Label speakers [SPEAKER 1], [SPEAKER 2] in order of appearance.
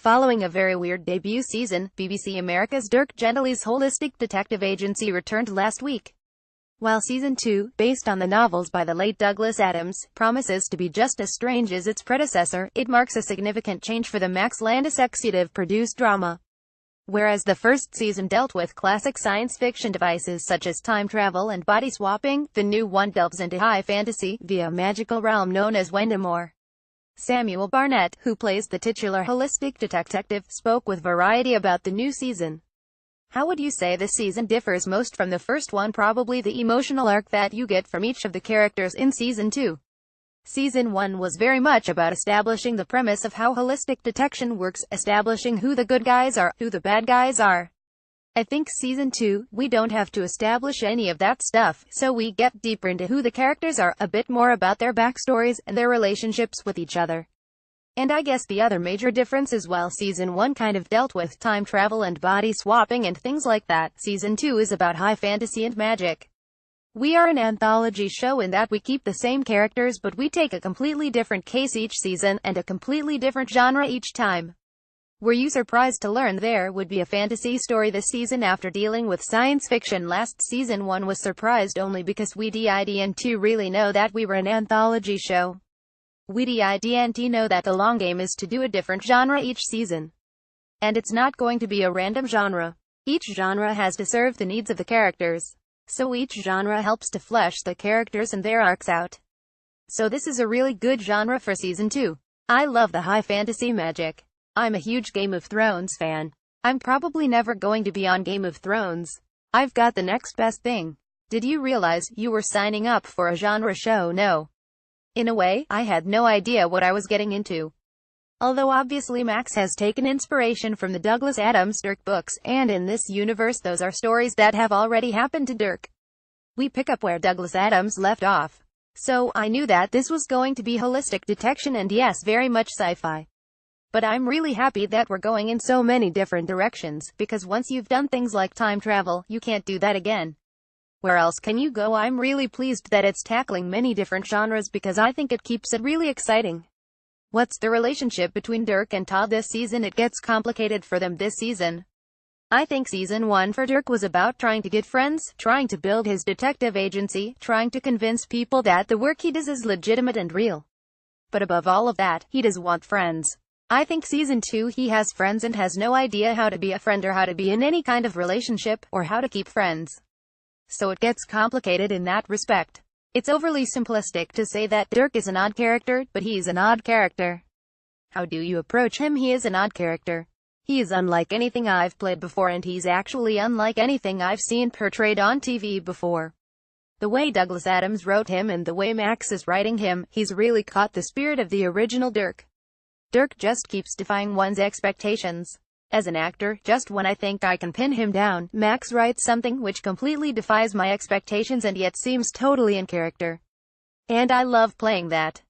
[SPEAKER 1] Following a very weird debut season, BBC America's Dirk Gently's holistic detective agency returned last week. While Season 2, based on the novels by the late Douglas Adams, promises to be just as strange as its predecessor, it marks a significant change for the Max Landis executive-produced drama. Whereas the first season dealt with classic science fiction devices such as time travel and body swapping, the new one delves into high fantasy, via a magical realm known as Wendamore. Samuel Barnett, who plays the titular holistic detective, spoke with Variety about the new season. How would you say this season differs most from the first one? Probably the emotional arc that you get from each of the characters in Season 2. Season 1 was very much about establishing the premise of how holistic detection works, establishing who the good guys are, who the bad guys are. I think Season 2, we don't have to establish any of that stuff, so we get deeper into who the characters are, a bit more about their backstories, and their relationships with each other. And I guess the other major difference is while Season 1 kind of dealt with time travel and body swapping and things like that, Season 2 is about high fantasy and magic. We are an anthology show in that we keep the same characters but we take a completely different case each season, and a completely different genre each time. Were you surprised to learn there would be a fantasy story this season after dealing with science fiction last season? One was surprised only because we didn't really know that we were an anthology show. We didn't know that the long game is to do a different genre each season. And it's not going to be a random genre. Each genre has to serve the needs of the characters. So each genre helps to flesh the characters and their arcs out. So this is a really good genre for Season 2. I love the high fantasy magic. I'm a huge Game of Thrones fan. I'm probably never going to be on Game of Thrones. I've got the next best thing. Did you realize you were signing up for a genre show? No. In a way, I had no idea what I was getting into. Although obviously Max has taken inspiration from the Douglas Adams Dirk books, and in this universe those are stories that have already happened to Dirk. We pick up where Douglas Adams left off. So, I knew that this was going to be holistic detection and yes, very much sci-fi. But I'm really happy that we're going in so many different directions, because once you've done things like time travel, you can't do that again. Where else can you go? I'm really pleased that it's tackling many different genres because I think it keeps it really exciting. What's the relationship between Dirk and Todd this season? It gets complicated for them this season. I think Season 1 for Dirk was about trying to get friends, trying to build his detective agency, trying to convince people that the work he does is legitimate and real. But above all of that, he does want friends. I think Season 2 he has friends and has no idea how to be a friend or how to be in any kind of relationship, or how to keep friends. So it gets complicated in that respect. It's overly simplistic to say that Dirk is an odd character, but he's an odd character. How do you approach him? He is an odd character. He is unlike anything I've played before, and he's actually unlike anything I've seen portrayed on TV before. The way Douglas Adams wrote him and the way Max is writing him, he's really caught the spirit of the original Dirk. Dirk just keeps defying one's expectations. As an actor, just when I think I can pin him down, Max writes something which completely defies my expectations and yet seems totally in character. And I love playing that.